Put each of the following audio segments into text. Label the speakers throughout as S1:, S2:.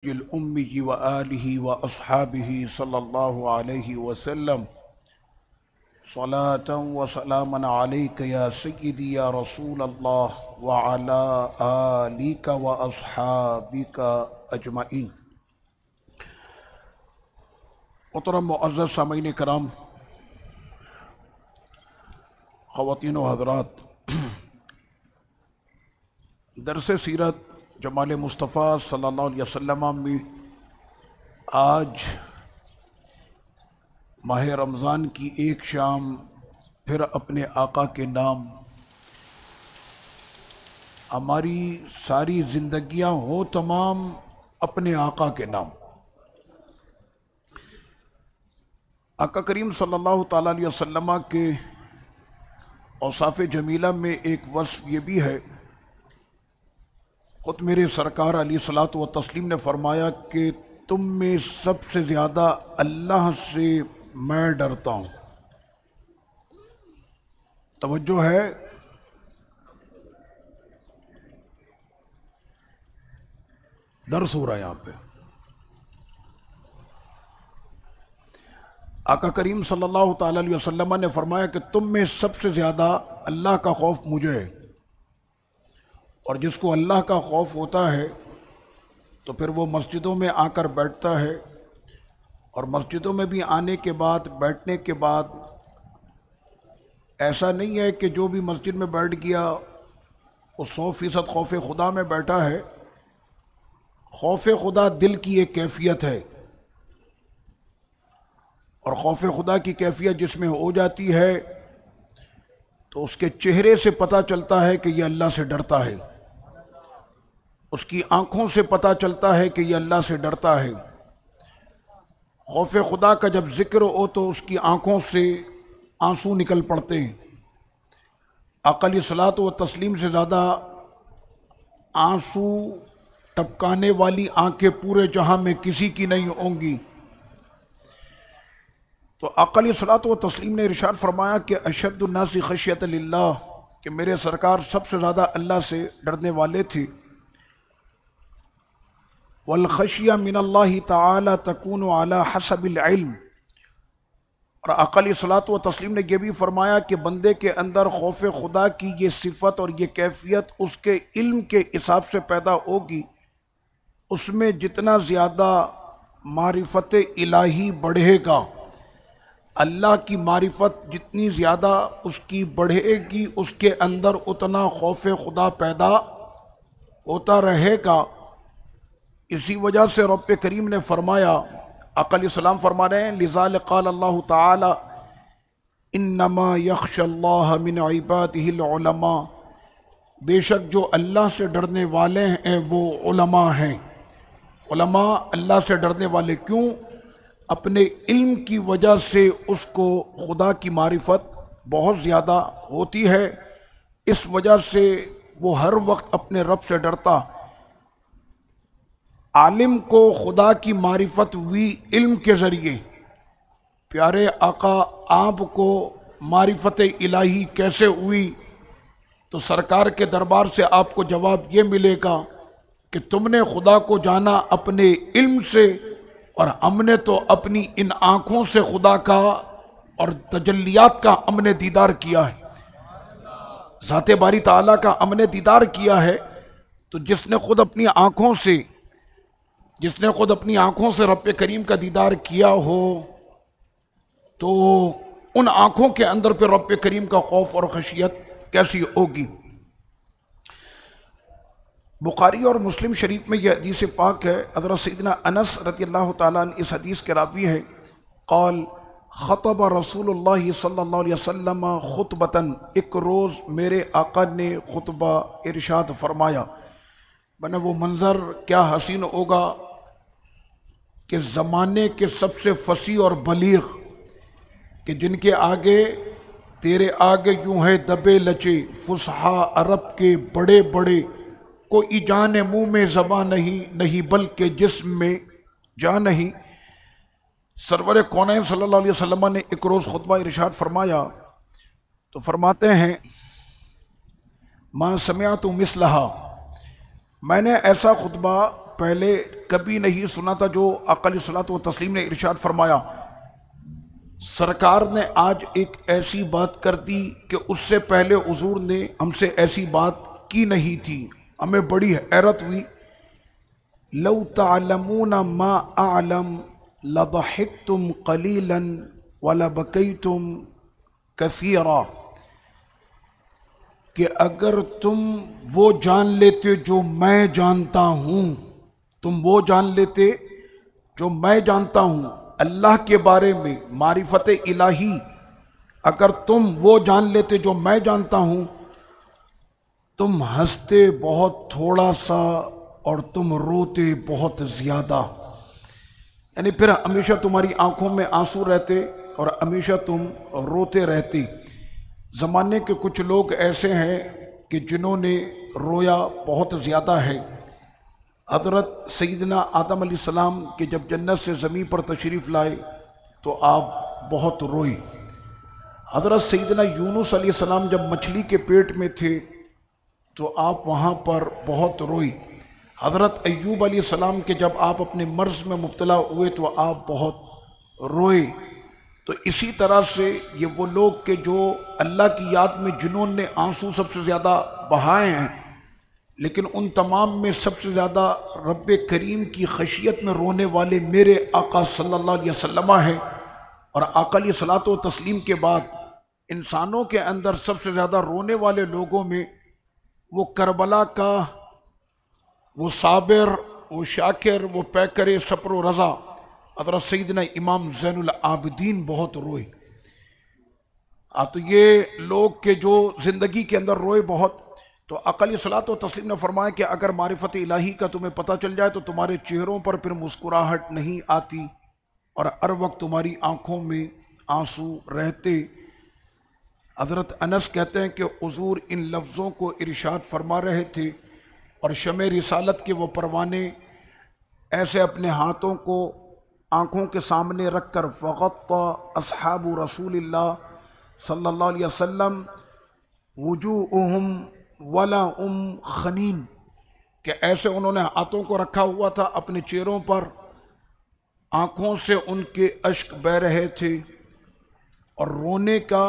S1: उम्मी व आलिहि व अस्हाबिहि सल्लल्लाहु अलैहि वसल्लम सलातन व सलामन अलैका या सय्यदी या रसूल अल्लाह व अला आलिका व अस्हाबिका अजमईन। मोहतरम मुअज़्ज़ज़ सामीन कराम, ख़वातीन व हज़रात, दरस सीरत जमाल मुस्तफ़ा सल्लल्लाहु अलैहि वसल्लम में आज माह रमज़ान की एक शाम फिर अपने आका के नाम, हमारी सारी ज़िंदगियां हो तमाम अपने आका के नाम। आका करीम सल्लल्लाहु ताला अलैहि वसल्लम के औसाफ़ जमीला में एक वस्फ़ ये भी है, ख़ुद मेरे सरकार अलैहिस्सलातु व तस्लीम ने फरमाया कि तुम में सबसे ज़्यादा अल्लाह से मैं डरता हूँ। तवज्जो है, दर्स हो रहा है यहाँ पे। आका करीम सल्लल्लाहु ताला अलैहि वसल्लम ने फरमाया कि तुम में सबसे ज़्यादा अल्लाह का खौफ मुझे है, और जिसको अल्लाह का खौफ होता है तो फिर वो मस्जिदों में आकर बैठता है, और मस्जिदों में भी आने के बाद, बैठने के बाद ऐसा नहीं है कि जो भी मस्जिद में बैठ गया वो 100% खौफ खुदा में बैठा है। खौफ खुदा दिल की एक कैफियत है, और खौफ खुदा की कैफियत जिसमें हो जाती है तो उसके चेहरे से पता चलता है कि यह अल्लाह से डरता है, उसकी आंखों से पता चलता है कि यह अल्लाह से डरता है। खौफ खुदा का जब जिक्र हो तो उसकी आंखों से आंसू निकल पड़ते हैं। अक़ल सलात व तस्लीम से ज़्यादा आंसू टपकाने वाली आंखें पूरे जहां में किसी की नहीं होंगी। तो अक़ल सलात व तस्लीम ने इरशाद फरमाया कि अशद्दुन्नासी खशियत लिल्लाह, कि मेरे सरकार सबसे ज़्यादा अल्लाह से डरने वाले थे। वल खशिया मिनल्लाहि ताला तकूनु अला हसबिल इल्म, और अक़ल सलात व तस्लीम ने यह भी फरमाया कि बंदे के अंदर खौफ खुदा की ये सिफत और ये कैफियत उसके इल्म के हिसाब से पैदा होगी। उसमें जितना ज़्यादा मारिफत इलाही बढ़ेगा, अल्लाह की मारिफत जितनी ज़्यादा उसकी बढ़ेगी, उसके अंदर उतना खौफ खुदा पैदा होता रहेगा। इसी वजह से रब्बे करीम ने फरमाया, अक़ल सलाम फरमा रहे हैं, लिज़ाल क़ाल अल्लाह ताला इन्नमा यख़्शल्लाह मिन इबादिहिल उलमा, बेशक जो अल्लाह से डरने वाले हैं वो उलमा हैं। उलमा अल्लाह से डरने वाले क्यों? अपने इल्म की वजह से उसको खुदा की मारिफत बहुत ज़्यादा होती है, इस वजह से वो हर वक्त अपने रब से डरता। आलिम को खुदा की मारिफत हुई इल्म के ज़रिए। प्यारे आका आपको मारिफत इलाही कैसे हुई? तो सरकार के दरबार से आपको जवाब ये मिलेगा कि तुमने खुदा को जाना अपने इल्म से, और हमने तो अपनी इन आँखों से खुदा का और तजल्लियात का हमने दीदार किया है, ज़ाते बारी ताला का हमने दीदार किया है। तो जिसने खुद अपनी आँखों से रब्बे करीम का दीदार किया हो, तो उन आँखों के अंदर पे रब्बे करीम का खौफ और खशियत कैसी होगी। बुखारी और मुस्लिम शरीफ में यह हदीस पाक है। हज़रत सैयदना अनस रज़ियल्लाहु ताला अन्हु इस हदीस के रावी है। क़ाल ख़तब रसूलुल्लाह सल्लल्लाहु अलैहि वसल्लम खुतबतन, एक रोज़ मेरे आका ने खुतबा इरशाद फरमाया। मैंने वो मंज़र क्या हसीन होगा कि ज़माने के सबसे फसी और बलीग, कि जिनके आगे तेरे आगे यूँ है दबे लचे फुसहा अरब के बड़े बड़े, कोई जान मुँह में ज़बां नहीं बल्कि जिस्म में जान नहीं। सरवर कौनैन सल्लल्लाहु अलैहि वसल्लम ने एक रोज़ खुतबा इरशाद फरमाया तो फरमाते हैं, मा समिअतु मिसलहा, मैंने ऐसा खुतबा पहले कभी नहीं सुना था जो आका अलैहिस्सलातु व तस्लीम ने इरशाद फरमाया। सरकार ने आज एक ऐसी बात कर दी कि उससे पहले हुजूर ने हमसे ऐसी बात की नहीं थी। हमें बड़ी हैरत हुई। लौ तअलमूना मा अअलम लदहिक्तुम कलीलन वलबकैतुम कसीरा, कि अगर तुम वो जान लेते जो मैं जानता हूँ, तुम वो जान लेते जो मैं जानता हूँ अल्लाह के बारे में, मारिफत इलाही, अगर तुम वो जान लेते जो मैं जानता हूँ, तुम हंसते बहुत थोड़ा सा और तुम रोते बहुत ज़्यादा। यानी फिर हमेशा तुम्हारी आंखों में आंसू रहते और हमेशा तुम रोते रहते। ज़माने के कुछ लोग ऐसे हैं कि जिन्होंने रोया बहुत ज़्यादा है। हज़रत सैयदना आदम अलैहिस्सलाम के जब जन्नत से ज़मीन पर तशरीफ़ लाए तो आप बहुत रोए। हज़रत सैयदना यूनुस अलैहिस्सलाम जब मछली के पेट में थे तो आप वहाँ पर बहुत रोए। हज़रत अय्यूब अलैहिस्सलाम के जब आप अपने मर्ज़ में मुब्तला हुए तो आप बहुत रोए। तो इसी तरह से ये वो लोग के जो अल्लाह की याद में जिन्होंने आंसू सबसे ज़्यादा बहाए हैं, लेकिन उन तमाम में सबसे ज़्यादा रब करीम की खशियत में रोने वाले मेरे आका सल्लल्लाहु अलैहि वसल्लम हैं। और आका अलैहिस्सलातु व तस्लीम के बाद इंसानों के अंदर सबसे ज़्यादा रोने वाले लोगों में वो करबला का वो साबिर, वो शाकिर, वो पैकर सब्र व रज़ा हज़रत सैयदना इमाम ज़ैनुल आबिदीन बहुत रोए। तो ये लोग के जो ज़िंदगी के अंदर रोए बहुत। तो आका अलैहिस्सलातु व तस्लीम ने फरमाया कि अगर मारिफत इलाही का तुम्हें पता चल जाए तो तुम्हारे चेहरों पर फिर मुस्कुराहट नहीं आती और हर वक्त तुम्हारी आंखों में आंसू रहते। हज़रत अनस कहते हैं कि हुज़ूर इन लफ्ज़ों को इरशाद फरमा रहे थे और शमे रिसालत के वो परवाने ऐसे अपने हाथों को आँखों के सामने रख कर फ़ग़त्ता अस्हाबु रसूलिल्लाह सल्लल्लाहु अलैहि वसल्लम वुजूहुहुम वला खनीन, कि ऐसे उन्होंने हाथों को रखा हुआ था अपने चेहरों पर, आँखों से उनके अश्क बह रहे थे और रोने का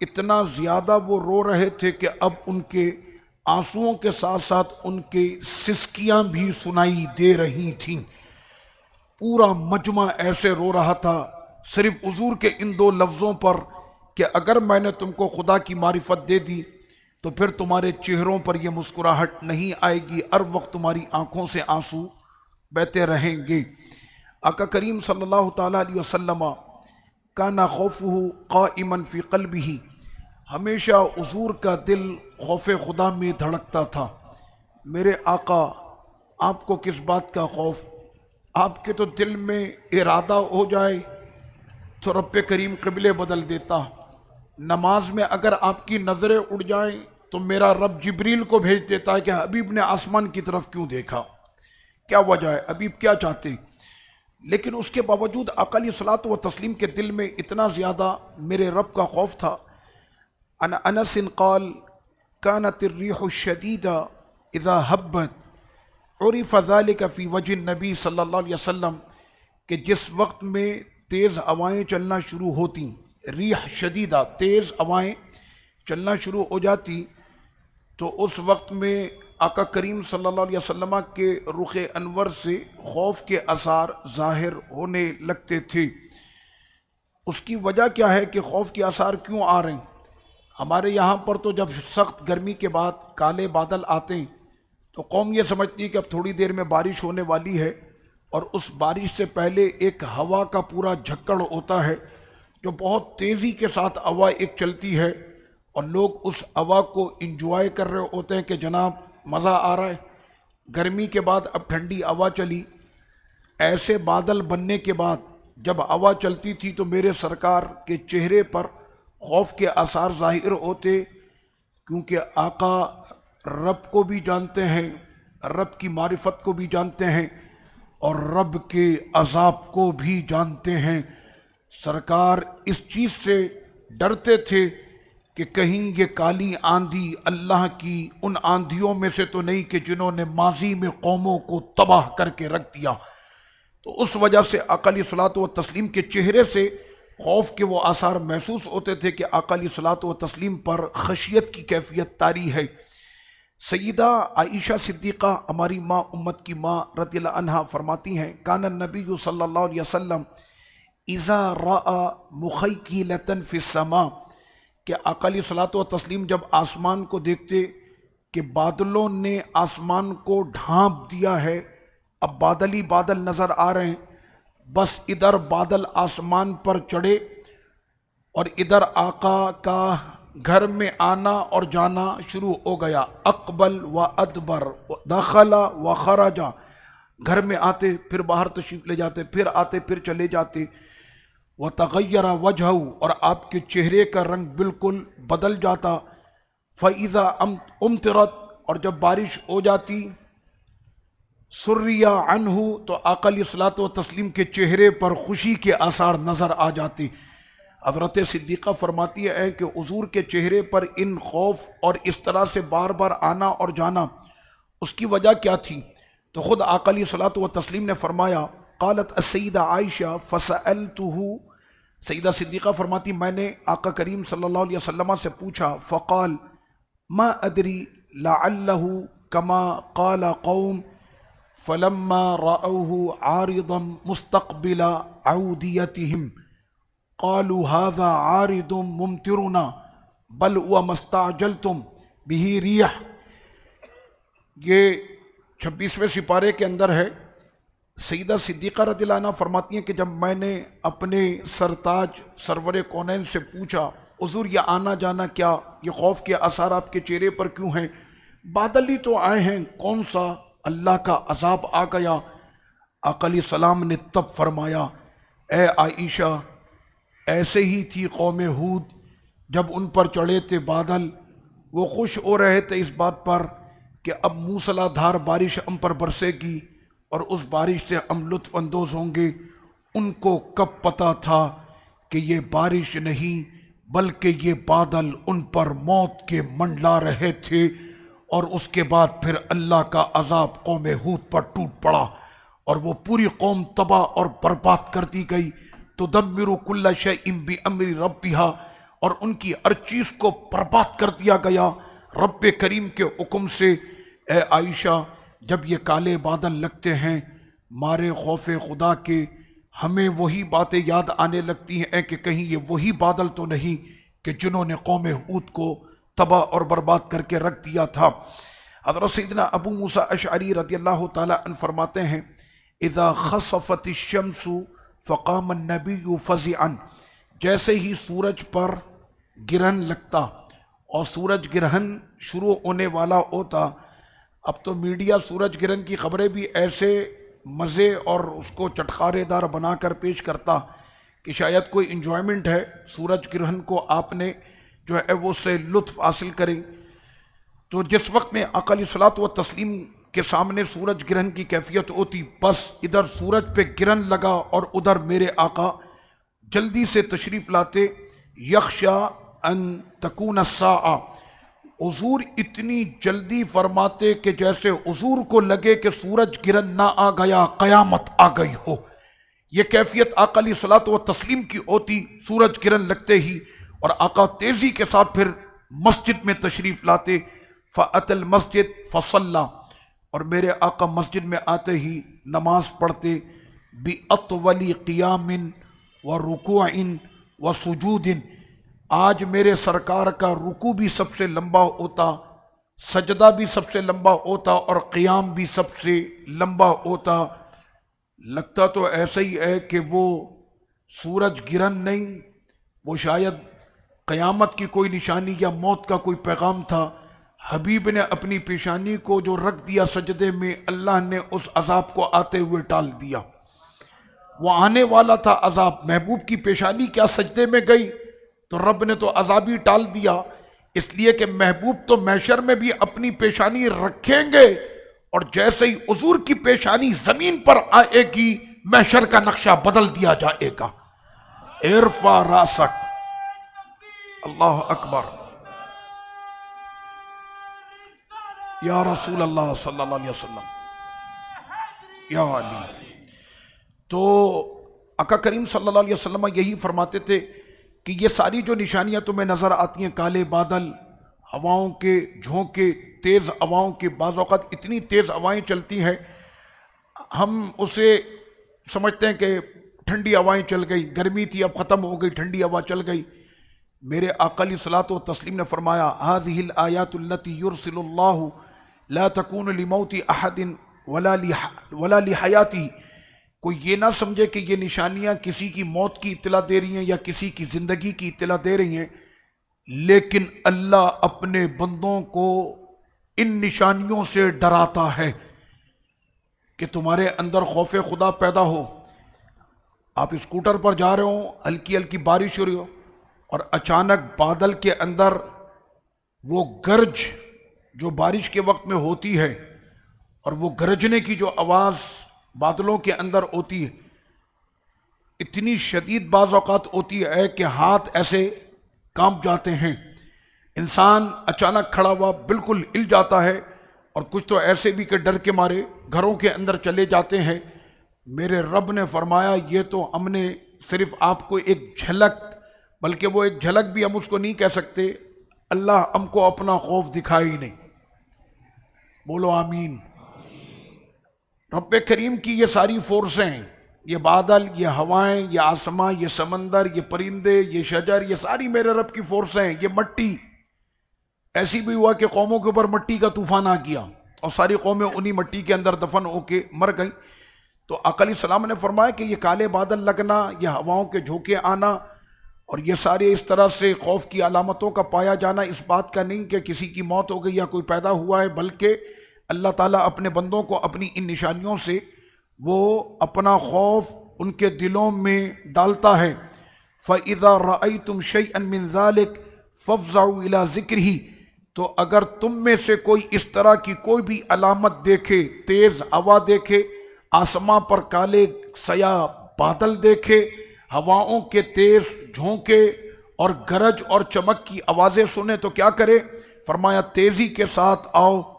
S1: इतना ज़्यादा वो रो रहे थे कि अब उनके आंसुओं के साथ साथ उनके सिसकियाँ भी सुनाई दे रही थीं। पूरा मजमा ऐसे रो रहा था सिर्फ हुजूर के इन दो लफ्ज़ों पर कि अगर मैंने तुमको खुदा की मारिफत दे दी तो फिर तुम्हारे चेहरों पर यह मुस्कुराहट नहीं आएगी, हर वक्त तुम्हारी आंखों से आंसू बहते रहेंगे। आका करीम सल्लल्लाहु ताला अलैहि वसल्लम काना खौफुहु काइमन फी क़ल्बिही, हमेशा हुजूर का दिल खौफ खुदा में धड़कता था। मेरे आका, आपको किस बात का खौफ? आपके तो दिल में इरादा हो जाए तो रब करीम क़िबले बदल देता। नमाज में अगर आपकी नज़रें उड़ जाएं तो मेरा रब जिब्रील को भेज देता है कि हबीब ने आसमान की तरफ क्यों देखा, क्या वजह है, हबीब क्या चाहते। लेकिन उसके बावजूद आका अलैहिस्सलातु व तस्लीम के दिल में इतना ज़्यादा मेरे रब का खौफ था। अनस क़ाल कानत अर्रीहु शदीदा इज़ा हब्बत उरिफ़ ज़ालिका फ़ी वजहि नबी सल्लल्लाहु अलैहि वसल्लम, कि जिस वक्त में तेज़ हवाएँ चलना शुरू होती, रीह शदीदा, तेज़ हवाएँ चलना शुरू हो जाती, तो उस वक्त में आका करीम सल्लल्लाहु अलैहि वसल्लम के रुख अनवर से खौफ के आसार ज़ाहिर होने लगते थे। उसकी वजह क्या है कि खौफ के आसार क्यों आ रहे हैं? हमारे यहाँ पर तो जब सख्त गर्मी के बाद काले बादल आते हैं तो कौम ये समझती है कि अब थोड़ी देर में बारिश होने वाली है, और उस बारिश से पहले एक हवा का पूरा झक्कड़ होता है जो बहुत तेज़ी के साथ हवा एक चलती है और लोग उस हवा को इंजॉय कर रहे होते हैं कि जनाब मज़ा आ रहा है, गर्मी के बाद अब ठंडी हवा चली। ऐसे बादल बनने के बाद जब हवा चलती थी तो मेरे सरकार के चेहरे पर खौफ के आसार ज़ाहिर होते, क्योंकि आका रब को भी जानते हैं, रब की मारिफत को भी जानते हैं और रब के अज़ाब को भी जानते हैं। सरकार इस चीज़ से डरते थे कि कहीं ये काली आंधी अल्लाह की उन आंधियों में से तो नहीं कि जिन्होंने माजी में कौमों को तबाह करके रख दिया। तो उस वजह से आका अलैहिस्सलात व तस्लीम के चेहरे से खौफ के वो आसार महसूस होते थे कि आका अलैहिस्सलात व तस्लीम पर खशियत की कैफियत तारी है। सय्यदा आयशा सिद्दीक़ा हमारी माँ उम्मत की माँ रज़ियल्लाहु अन्हा फरमाती हैं, कान नबी सल्लल्लाहु अलैहि वसल्लम इज़ा रआ मुख़य्यलतन फ़िस्समा, कि आका अलैहिस्सलात व तस्लीम जब आसमान को देखते कि बादलों ने आसमान को ढांप दिया है, अब बादल ही बादल नज़र आ रहे हैं, बस इधर बादल आसमान पर चढ़े और इधर आका का घर में आना और जाना शुरू हो गया। अकबल व अदबर दखला व खराजा, घर में आते फिर बाहर तशरीफ ले जाते, फिर आते फिर चले जाते। व तगय्यरा वजहू, और आपके चेहरे का रंग बिल्कुल बदल जाता। फ़इज़ा उमतिरत, और जब बारिश हो जाती, सुर्रिया अनहु, तो आका अलैहिस्सलात व तस्लीम के चेहरे पर खुशी के आसार नज़र आ जाते। हज़रत सिद्दीक़ा फरमाती है कि हुज़ूर के चेहरे पर इन खौफ और इस तरह से बार बार आना और जाना, उसकी वजह क्या थी? तो ख़ुद आका अलैहिस्सलात व तस्लीम ने फरमाया, क़ालत अस्सय्यदा आयशा फ़सअल्तुहु, सय्यदा सिद्दीक़ा फरमाती मैंने आका करीम सल्लल्लाहु अलैहि वसल्लम से पूछा, फ़क़ाल मा अदरी लअल्लहु कमा क़ाल क़ौम फ़लम्मा रअऊहु आरिदन मुस्तक़बिला औदियतिहिम क़ालू हाज़ा आरिदुम मुमतिरुना बल हुवा मस्ताअजलतुम बिही रियह। ये 26वें सिपारे के अंदर है। सय्यदा सिद्दीक़ा रज़ियल्लाहु अन्हा फरमाती हैं कि जब मैंने अपने सरताज सरवर कौनैन से पूछा, हुज़ूर ये आना जाना क्या, ये खौफ के आसार आपके चेहरे पर क्यों हैं? बादल ही तो आए हैं, कौन सा अल्लाह का अज़ाब आ गया? आका अलैहिस्सलाम ने तब फरमाया, ए आयशा, ऐसे ही थी कौम हूद, जब उन पर चढ़े थे बादल, वो खुश हो रहे थे इस बात पर कि अब मूसलाधार बारिश हम पर बरसेगी और उस बारिश से हम लुत्फ़ अंदोज़ होंगे। उनको कब पता था कि ये बारिश नहीं बल्कि ये बादल उन पर मौत के मंडला रहे थे, और उसके बाद फिर अल्लाह का अज़ाब कौम हूद पर टूट पड़ा और वो पूरी कौम तबाह और बर्बाद कर दी गई। तो दम्मिरु कुल्ला शैइन बिअम्रि रब्बिहा, और उनकी हर चीज़ को बर्बाद कर दिया गया रब्बे करीम के हुक्म से। ए आयशा, जब ये काले बादल लगते हैं मारे खौफ खुदा के, हमें वही बातें याद आने लगती हैं कि कहीं ये वही बादल तो नहीं कि जिन्होंने कौम हूद को तबाह और बर्बाद करके रख दिया था। हज़रत सैयदना अबू मूसा अशअरी रज़ियल्लाहु ताला अन्हु फरमाते हैं, इज़ा खसफ़तिश शम्सु फ़क़ाम अन्नबिय्यु फ़ज़िअन, जैसे ही सूरज पर गिरहन लगता और सूरज ग्रहण शुरू होने वाला होता, अब तो मीडिया सूरज ग्रहण की खबरें भी ऐसे मज़े और उसको चटखारेदार बनाकर पेश करता कि शायद कोई इंजॉयमेंट है सूरज ग्रहण को आपने जो है वो उससे लुत्फ़ हासिल करें। तो जिस वक्त में आका अलैहिस्सलात व तस्लीम के सामने सूरज ग्रहण की कैफियत होती, बस इधर सूरज पे ग्रहण लगा और उधर मेरे आका जल्दी से तशरीफ़ लाते। यख्शा अन तकून अस्साआ, हुजूर इतनी जल्दी फरमाते कि जैसे हुजूर को लगे कि सूरज गिरन ना आ गया क़यामत आ गई हो। ये कैफियत आका अलैहिस्सलातु व तस्लीम की होती सूरज गिरन लगते ही, और आका तेज़ी के साथ फिर मस्जिद में तशरीफ़ लाते। फ़अतल मस्जिद फ़सल्ला, और मेरे आका मस्जिद में आते ही नमाज पढ़ते। बि अतवली क़ियामिन व रुकूइन व सुजूदिन, आज मेरे सरकार का रुकू भी सबसे लंबा होता, सजदा भी सबसे लंबा होता और क़ियाम भी सबसे लंबा होता। लगता तो ऐसा ही है कि वो सूरज गिरन नहीं, वो शायद क़यामत की कोई निशानी या मौत का कोई पैगाम था। हबीब ने अपनी पेशानी को जो रख दिया सजदे में, अल्लाह ने उस अजाब को आते हुए टाल दिया। वो आने वाला था अजाब, महबूब की पेशानी क्या सजदे में गई तो रब ने तो अजाब ही टाल दिया। इसलिए कि महबूब तो महशर में भी अपनी पेशानी रखेंगे, और जैसे ही हुजूर की पेशानी जमीन पर आएगी महशर का नक्शा बदल दिया जाएगा। इरफा रासक, अल्लाह अकबर। या रसूल अल्लाह सल्लल्लाहु अलैहि वसल्लम, या अली। तो आका करीम सल्लल्लाहु अलैहि वसल्लम यही फरमाते थे कि ये सारी जो निशानियां तुम्हें नज़र आती हैं, काले बादल, हवाओं के झोंके, तेज़ हवाओं के बाज़ औक़ात इतनी तेज़ हवाएं चलती हैं, हम उसे समझते हैं कि ठंडी हवाएं चल गई, गर्मी थी अब ख़त्म हो गई, ठंडी हवा चल गई। मेरे आका अलैहिस्सलातु व तस्लीम ने फरमाया, हाज़िहिल आयातुल्लती युरसिलुल्लाहु ला तकूनु लिमौति अहदिन वला लिहयाती। कोई ये ना समझे कि ये निशानियां किसी की मौत की इत्तला दे रही हैं या किसी की ज़िंदगी की इत्तला दे रही हैं, लेकिन अल्लाह अपने बंदों को इन निशानियों से डराता है कि तुम्हारे अंदर खौफ खुदा पैदा हो। आप स्कूटर पर जा रहे हो, हल्की हल्की बारिश हो रही हो और अचानक बादल के अंदर वो गरज जो बारिश के वक्त में होती है और वो गरजने की जो आवाज़ बादलों के अंदर होती है, इतनी शदीद बाज़ औक़ात होती है कि हाथ ऐसे कांप जाते हैं, इंसान अचानक खड़ा हुआ बिल्कुल हिल जाता है और कुछ तो ऐसे भी कि डर के मारे घरों के अंदर चले जाते हैं। मेरे रब ने फरमाया, ये तो हमने सिर्फ आपको एक झलक, बल्कि वो एक झलक भी हम उसको नहीं कह सकते, अल्लाह हमको अपना खौफ दिखाया ही नहीं। बोलो आमीन। रब करीम की ये सारी फोर्सें, ये बादल, ये हवाएं, ये आसमां, ये समंदर, ये परिंदे, ये शजर, ये सारी मेरे रब की फोर्सें हैं। ये मट्टी, ऐसी भी हुआ कि कौमों के ऊपर मट्टी का तूफान आ गया और सारी कौमें उन्हीं मट्टी के अंदर दफन होके मर गई। तो आका अलैहिस्सलाम ने फरमाया कि ये काले बादल लगना, ये हवाओं के झोंके आना और ये सारे इस तरह से खौफ की अलामतों का पाया जाना इस बात का नहीं कि किसी की मौत हो गई या कोई पैदा हुआ है, बल्कि अल्लाह ताला अपने बंदों को अपनी इन निशानियों से वो अपना खौफ उनके दिलों में डालता है। फ़इज़ा रअयतुम शैअन मिन ज़ालिक फ़फ़ज़अू इला ज़िक्रिही। तो अगर तुम में से कोई इस तरह की कोई भी अलामत देखे, तेज़ हवा देखे, आसमां पर काले सया बादल देखे, हवाओं के तेज झोंके और गरज और चमक की आवाज़ें सुने, तो क्या करे? फरमाया, तेज़ी के साथ आओ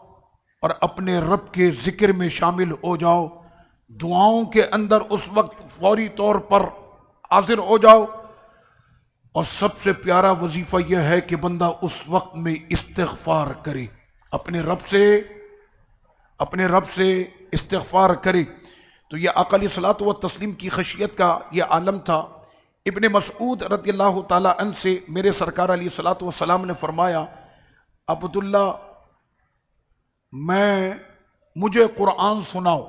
S1: और अपने रब के ज़िक्र में शामिल हो जाओ, दुआओं के अंदर उस वक्त फौरी तौर पर हाजिर हो जाओ। और सबसे प्यारा वजीफ़ा यह है कि बंदा उस वक्त में इस्तिग़फ़ार करे, अपने रब से इस्तिग़फ़ार करे। तो यह आका अलैहिस्सलातु व तस्लीम की खशियत का यह आलम था। इब्ने मसऊद रज़ियल्लाहु ताला अन्हु से मेरे सरकार अलैहिस्सलातु व सलाम ने फरमाया, अब्दुल्ला, मुझे कुरान सुनाओ,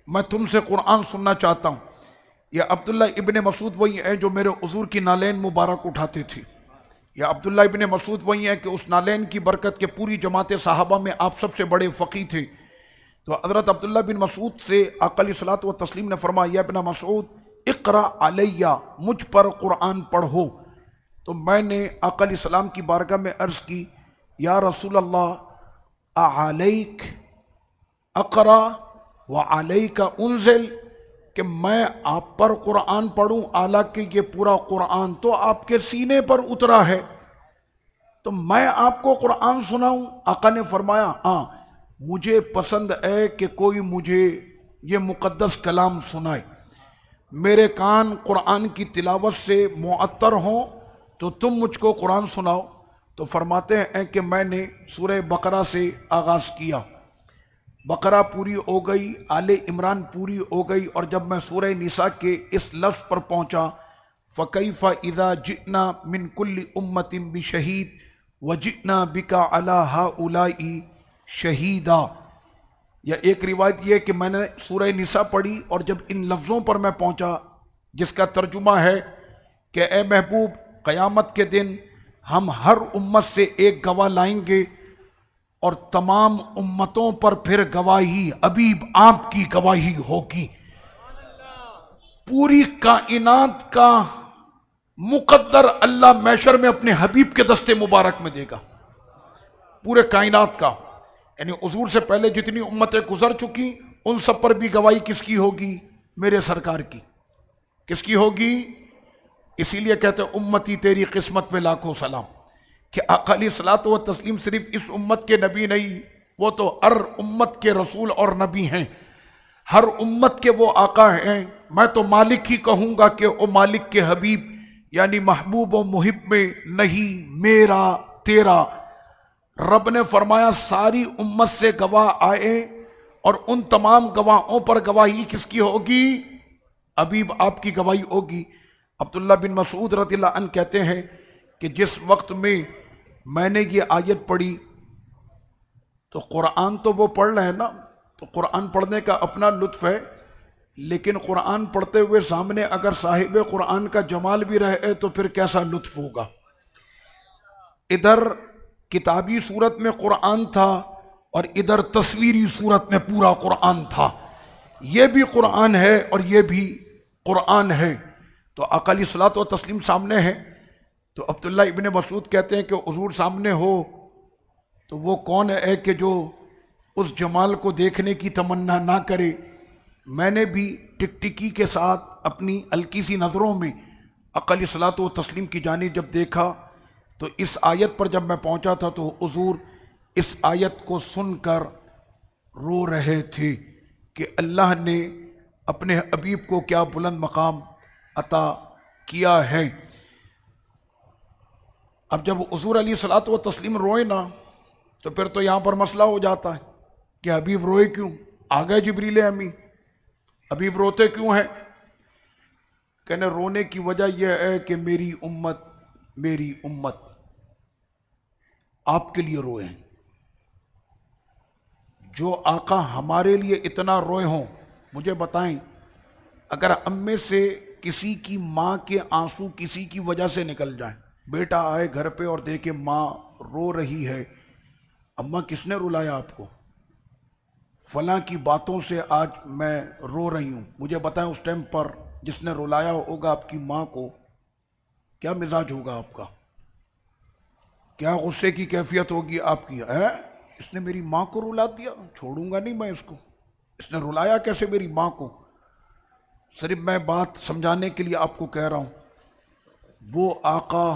S1: मैं तुमसे कुरान सुनना चाहता हूँ। यह अब्दुल्ला इब्ने मसूद वही है जो मेरे हुज़ूर की नालैन मुबारक उठाते थे। यह अब्दुल्ला इब्ने मसूद वही है कि उस नालैन की बरकत के पूरी जमात सहाबा में आप सबसे बड़े फ़क़ी थे। तो हज़रत अब्दुल्ला बिन मसूद से आका अलैहिस्सलातु व तस्लीम ने फरमाया, या इब्न मसूद, इक़रा अलैया, मुझ पर कुरान पढ़ो। तो मैंने आका अलैहिस्सलाम की बारगाह में अर्ज़ की, या रसूल अल्लाह, अलैक अक़रा व अलैका उन्ज़िल, कि मैं आप पर कुरान पढ़ूं, हालांकि ये पूरा कुरान तो आपके सीने पर उतरा है, तो मैं आपको कुरान सुनाऊं? आका ने फरमाया, हाँ, मुझे पसंद है कि कोई मुझे ये मुक़द्दस कलाम सुनाए, मेरे कान कुरान की तिलावत से मुअत्तर हों, तो तुम मुझको कुरान सुनाओ। तो फरमाते हैं कि मैंने सूरह बकरा से आगाज़ किया, बकरा पूरी हो गई, आले इमरान पूरी हो गई, और जब मैं सूरह निसा के इस लफ्ज़ पर पहुँचा, फ़कैफ़ा इज़ा जिअना मिन कुल्ली उम्मतिन बिशहीद व जिअना बिका अला हाउलाई शहीदा। या एक रिवायत यह कि मैंने सूरह निसा पढ़ी और जब इन लफ्ज़ों पर मैं पहुँचा, जिसका तर्जुमा है कि ए महबूब, क़यामत के दिन हम हर उम्मत से एक गवाह लाएंगे और तमाम उम्मतों पर फिर गवाही अभी आपकी गवाही होगी। पूरी कायनात का मुकद्दर अल्लाह मैशर में अपने हबीब के दस्ते मुबारक में देगा, पूरे कायनात का। यानी हुजूर से पहले जितनी उम्मतें गुजर चुकी, उन सब पर भी गवाही किसकी होगी? मेरे सरकार की। किसकी होगी? इसीलिए कहते हैं, उम्मती तेरी किस्मत पे लाखों सलाम, कि आका अलैहिस्सलातु व तस्लीम सिर्फ इस उम्मत के नबी नहीं, वो तो हर उम्मत के रसूल और नबी हैं, हर उम्मत के वो आका हैं। मैं तो मालिक ही कहूँगा कि ओ मालिक के हबीब, यानी महबूब व मुहिब में नहीं मेरा तेरा। रब ने फरमाया सारी उम्मत से गवाह आए और उन तमाम गवाहों पर गवाही किसकी होगी? हबीब आपकी गवाही होगी। अब्दुल्ला बिन मसूद रज़ियल्लाहु अन्हु कहते हैं कि जिस वक्त में मैंने ये आयत पढ़ी तो कुरान तो वो पढ़ रहे हैं ना, तो कुरान पढ़ने का अपना लुत्फ है, लेकिन कुरान पढ़ते हुए सामने अगर साहिब कुरान का जमाल भी रहे तो फिर कैसा लुत्फ होगा। इधर किताबी सूरत में कुरान था और इधर तस्वीरी सूरत में पूरा कुरान था। ये भी कुरान है और ये भी कुरान है। तो आका अलैहिस्सलात व तस्लीम सामने है, तो अब्दुल्ला इब्ने मसूद कहते हैं कि हुजूर सामने हो तो वो कौन है कि जो उस जमाल को देखने की तमन्ना ना करे। मैंने भी टिकटिकी के साथ अपनी हल्की सी नज़रों में आका अलैहिस्सलात व तस्लीम की जानिब जब देखा तो इस आयत पर जब मैं पहुंचा था तो हुजूर इस आयत को सुनकर रो रहे थे कि अल्लाह ने अपने हबीब को क्या बुलंद मकाम अता किया है। अब जब हुजूर अलैहिस्सलातु व तस्लीम रोए ना तो फिर तो यहाँ पर मसला हो जाता है कि हबीब रोए क्यों? आ गए जिब्रील अमी, हबीब रोते क्यों हैं? कहने रोने की वजह यह है कि मेरी उम्मत आपके लिए रोए हैं। जो आका हमारे लिए इतना रोए हों, मुझे बताएं, अगर हम में से किसी की माँ के आंसू किसी की वजह से निकल जाए, बेटा आए घर पे और देखे माँ रो रही है, अम्मा किसने रुलाया आपको? फलां की बातों से आज मैं रो रही हूँ, मुझे बताएं उस टाइम पर जिसने रुलाया होगा आपकी माँ को क्या मिजाज होगा आपका? क्या गुस्से की कैफियत होगी आपकी? है इसने मेरी माँ को रुला दिया, छोड़ूंगा नहीं मैं इसको, इसने रुलाया कैसे मेरी माँ को? सिर्फ मैं बात समझाने के लिए आपको कह रहा हूँ, वो आका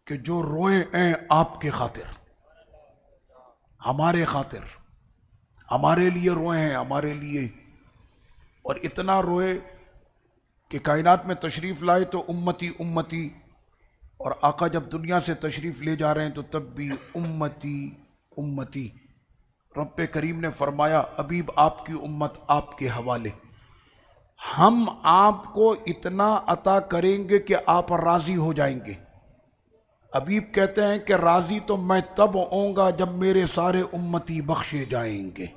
S1: कि जो रोए हैं आपके खातिर, हमारे खातिर, हमारे लिए रोए हैं, हमारे लिए, और इतना रोए कि कायनात में तशरीफ़ लाए तो उम्मती उम्मती, और आका जब दुनिया से तशरीफ़ ले जा रहे हैं तो तब भी उम्मती उम्मती। रब्बे करीम ने फरमाया हबीब आपकी उम्मत आपके हवाले, हम आपको इतना अता करेंगे कि आप राज़ी हो जाएंगे। हबीब कहते हैं कि राज़ी तो मैं तब होऊंगा जब मेरे सारे उम्मती बख्शे जाएंगे।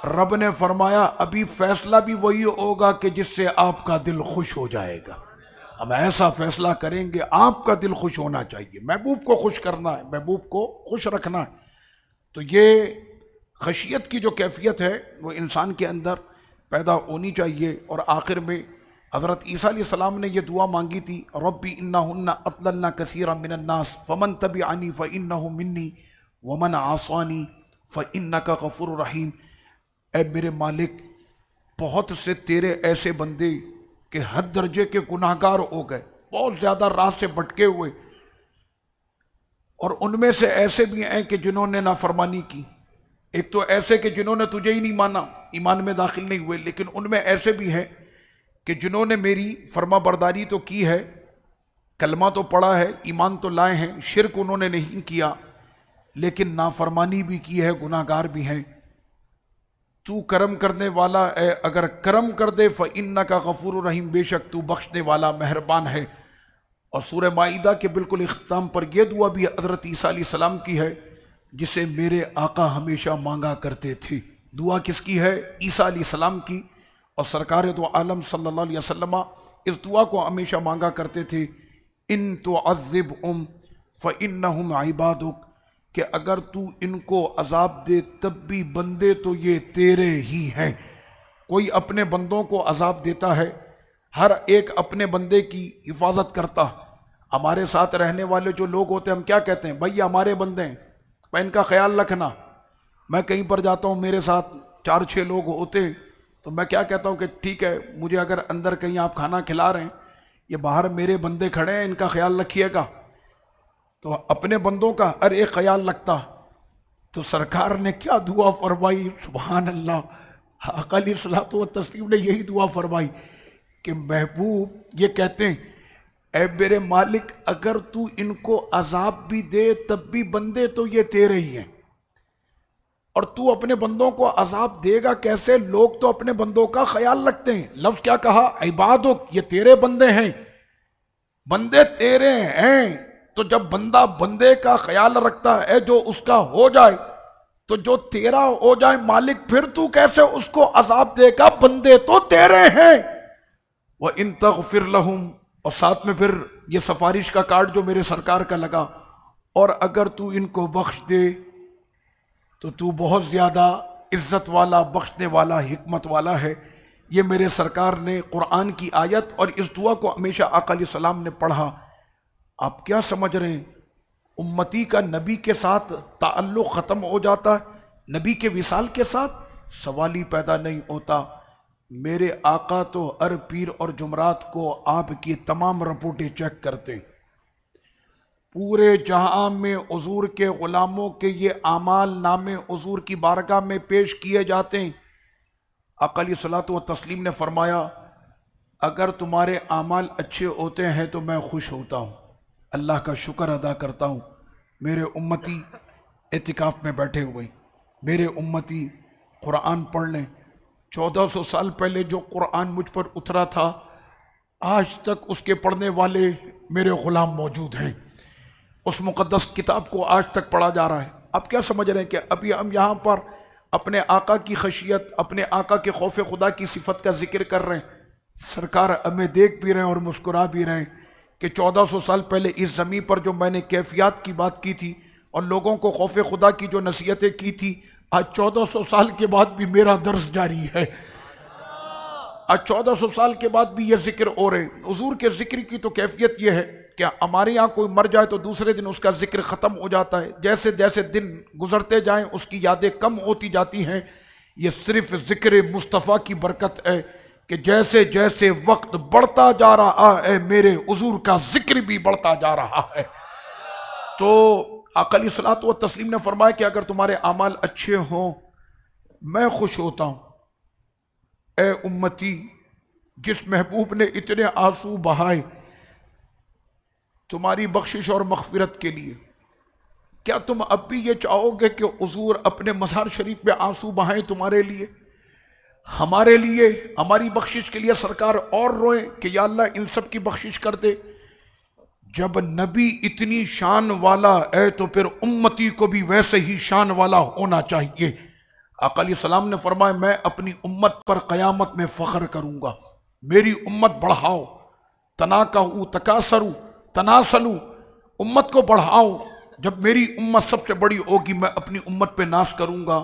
S1: रब ने फरमाया अभी फैसला भी वही होगा कि जिससे आपका दिल खुश हो जाएगा। हम ऐसा फैसला करेंगे, आपका दिल खुश होना चाहिए, महबूब को खुश करना है, महबूब को खुश रखना है। तो ये खशियत की जो कैफियत है वो इंसान के अंदर पैदा होनी चाहिए। और आखिर में हज़रत ईसा अलैहिस्सलाम ने ये दुआ मांगी थी, रब्बी इन्नहुन्ना अत्लल्ना कसीरा मिनन नास फमन तबिअनी फ़इन्नहु मिन्नी वमन आसानी फ़इन्नका गफ़ूरुर रहीम। ऐ मेरे मालिक, बहुत से तेरे ऐसे बंदे कि हद दर्जे के गुनाहगार हो गए, बहुत ज़्यादा राह से भटके हुए, और उनमें से ऐसे भी हैं कि जिन्होंने नाफरमानी की। एक तो ऐसे कि जिन्होंने तुझे ही नहीं माना, ईमान में दाखिल नहीं हुए, लेकिन उनमें ऐसे भी हैं कि जिन्होंने मेरी फर्मा बरदारी तो की है, कलमा तो पढ़ा है, ईमान तो लाए हैं, शिरक उन्होंने नहीं किया, लेकिन नाफरमानी भी की है, गुनाहगार भी हैं। तू करम करने वाला है, अगर करम कर दे फ़इन्नका गफ़ूरुर रहीम, बेशक तू बख्शने वाला मेहरबान है। और सूरह माइदा के बिल्कुल इख्तिताम पर यह दुआ भी हज़रत ईसा अलैहिस्सलाम की है जिसे मेरे आका हमेशा मांगा करते थे। दुआ किसकी है? ईसा अलैहिस्सलाम की। और सरकार दो आलम सल्लल्लाहु अलैहि वसल्लम इस दुआ को हमेशा मांगा करते थे, इन तुअज़्ज़िबहुम फ़इन्नहुम इबादुक, कि अगर तू इनको अजाब दे तब भी बंदे तो ये तेरे ही हैं। कोई अपने बंदों को अजाब देता है, हर एक अपने बंदे की हिफाजत करता। हमारे साथ रहने वाले जो लोग होते हैं, हम क्या कहते हैं? भैया हमारे बंदे हैं, मैं इनका ख्याल रखना। मैं कहीं पर जाता हूँ, मेरे साथ 4-6 लोग होते, तो मैं क्या कहता हूँ कि ठीक है, मुझे अगर अंदर कहीं आप खाना खिला रहे हैं, ये बाहर मेरे बंदे खड़े हैं, इनका ख्याल रखिएगा। तो अपने बंदों का हर एक ख्याल रखता, तो सरकार ने क्या दुआ फरमाई, सुभान अल्लाह। आका अलैहिस्सलातु व तस्लीम ने यही दुआ फरमाई कि महबूब, ये कहते हैं, ऐ मेरे मालिक, अगर तू इनको अजाब भी दे तब भी बंदे तो ये तेरे ही हैं, और तू अपने बंदों को अजाब देगा कैसे? लोग तो अपने बंदों का ख्याल रखते हैं। लफ्ज क्या कहा? इबादुक, ये तेरे बंदे हैं, बंदे तेरे हैं। तो जब बंदा बंदे का ख्याल रखता है, जो उसका हो जाए, तो जो तेरा हो जाए मालिक, फिर तू कैसे उसको अजाब देगा? बंदे तो तेरे हैं। व इन तगफिर लहुम, और साथ में फिर ये सिफारिश का कार्ड जो मेरे सरकार का लगा, और अगर तू इनको बख्श दे तो तू बहुत ज़्यादा इज्जत वाला, बख्शने वाला, हिकमत वाला है। ये मेरे सरकार ने कुरान की आयत और इस दुआ को हमेशा आका अलैहिस्सलाम ने पढ़ा। आप क्या समझ रहे हैं, उम्मती का नबी के साथ ताल्लुक़ ख़त्म हो जाता है, नबी के विसाल के साथ सवाल ही पैदा नहीं होता। मेरे आका तो हर पीर और जुमरात को आपकी तमाम रिपोर्टें चेक करते हैं। पूरे जहां में हुजूर के ग़ुलामों के ये आमाल नामे हुजूर की बारगाह में पेश किए जाते हैं। आका अलैहिस्सलातु व तस्लीम ने फरमाया, अगर तुम्हारे आमाल अच्छे होते हैं तो मैं खुश होता हूँ, अल्लाह का शुक्र अदा करता हूँ। मेरे उम्मती एतिकाफ में बैठे हुए, मेरे उम्मती कुरान पढ़ लें। 1400 साल पहले जो कुरान मुझ पर उतरा था, आज तक उसके पढ़ने वाले मेरे ग़ुलाम मौजूद हैं। उस मुक़द्दस किताब को आज तक पढ़ा जा रहा है। आप क्या समझ रहे हैं कि अभी हम यहाँ पर अपने आका की खशियत, अपने आका के खौफ खुदा की सिफत का जिक्र कर रहे हैं। सरकार हमें देख भी रहे हैं और मुस्कुरा भी रहे हैं कि 1400 साल पहले इस ज़मीन पर जो मैंने कैफियत की बात की थी और लोगों को खौफ खुदा की जो नसीहतें की थी, आज 1400 साल के बाद भी मेरा दर्स जारी है। आज 1400 साल के बाद भी ये जिक्र हो रहे। हुजूर के जिक्र की तो कैफियत ये है कि हमारे यहाँ कोई मर जाए तो दूसरे दिन उसका जिक्र ख़त्म हो जाता है। जैसे जैसे दिन गुजरते जाएं उसकी यादें कम होती जाती हैं। ये सिर्फ जिक्र मुस्तफ़ा की बरकत है कि जैसे जैसे वक्त बढ़ता जा रहा है, मेरे हुजूर का जिक्र भी बढ़ता जा रहा है। तो आका अलैहिस्सलातु व तस्लीम ने फरमाया कि अगर तुम्हारे आमाल अच्छे हों, मैं खुश होता हूँ। ए उम्मती, जिस महबूब ने इतने आंसू बहाए तुम्हारी बख्शिश और मग़फ़िरत के लिए, क्या तुम अब भी ये चाहोगे कि हुजूर अपने मज़ार शरीफ पे आंसू बहाएं तुम्हारे लिए, हमारे लिए, हमारी बख्शिश के लिए? सरकार और रोए कि या अल्लाह इन सब की बख्शिश कर दे। जब नबी इतनी शान वाला है तो फिर उम्मती को भी वैसे ही शान वाला होना चाहिए। आका अलैहिस्सलाम ने फरमाया, मैं अपनी उम्मत पर क़यामत में फ़ख्र करूँगा। मेरी उम्मत बढ़ाओ, तनाकहू तकासरू तनासलू, उम्मत को बढ़ाओ। जब मेरी उम्मत सबसे बड़ी होगी, मैं अपनी उम्मत पे नाश करूँगा।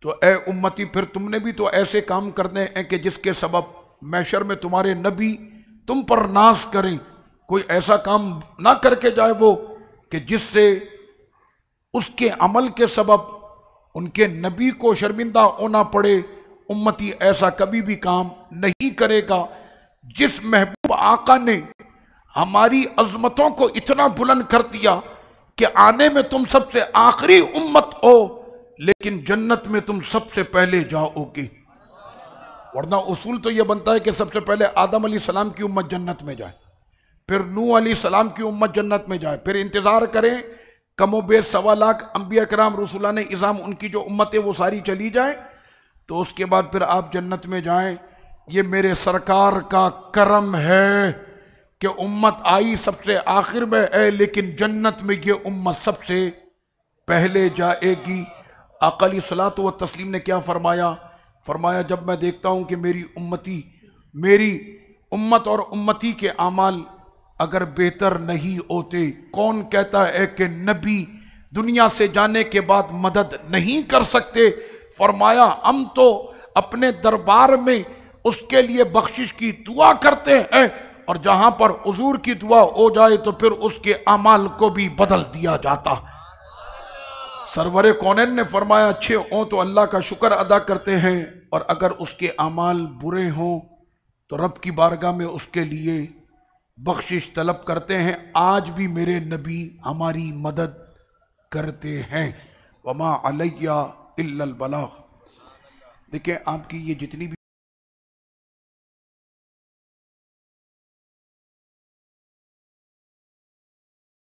S1: तो ए उम्मती, फिर तुमने भी तो ऐसे काम करने हैं कि जिसके सबब मैशर में तुम्हारे नबी तुम पर नाश करें। कोई ऐसा काम ना करके जाए वो कि जिससे उसके अमल के सबब उनके नबी को शर्मिंदा होना पड़े। उम्मती ऐसा कभी भी काम नहीं करेगा। जिस महबूब आका ने हमारी अजमतों को इतना बुलंद कर दिया कि आने में तुम सबसे आखिरी उम्मत हो, लेकिन जन्नत में तुम सबसे पहले जाओगे। वरना उसूल तो यह बनता है कि सबसे पहले आदम अलैहिस्सलाम की उम्मत जन्नत में जाए, फिर नूह अलैहिस्सलाम की उम्मत जन्नत में जाए, फिर इंतजार करें कमोबेश 1.25 लाख अंबिया कराम रसूलाने इज़ाम उनकी जो उम्मत है वो सारी चली जाए, तो उसके बाद फिर आप जन्नत में जाएं। ये मेरे सरकार का करम है कि उम्मत आई सबसे आखिर में है, लेकिन जन्नत में ये उम्मत सबसे पहले जाएगी। आका अलैहिस्सलातु व तस्लीम ने क्या फरमाया? फरमाया, जब मैं देखता हूँ कि मेरी उम्मत और उम्मती के आमाल अगर बेहतर नहीं होते, कौन कहता है कि नबी दुनिया से जाने के बाद मदद नहीं कर सकते? फरमाया, हम तो अपने दरबार में उसके लिए बख्शिश की दुआ करते हैं, और जहां पर हुजूर की दुआ हो जाए तो फिर उसके अमाल को भी बदल दिया जाता। सरवरे कौनैन ने फरमाया, अच्छे हों तो अल्लाह का शुक्र अदा करते हैं, और अगर उसके अमाल बुरे हों तो रब की बारगाह में उसके लिए बख्शिश तलब करते हैं। आज भी मेरे नबी हमारी मदद करते हैं। वमा अलैया इल्लल बलाग। देखें, आपकी ये जितनी भी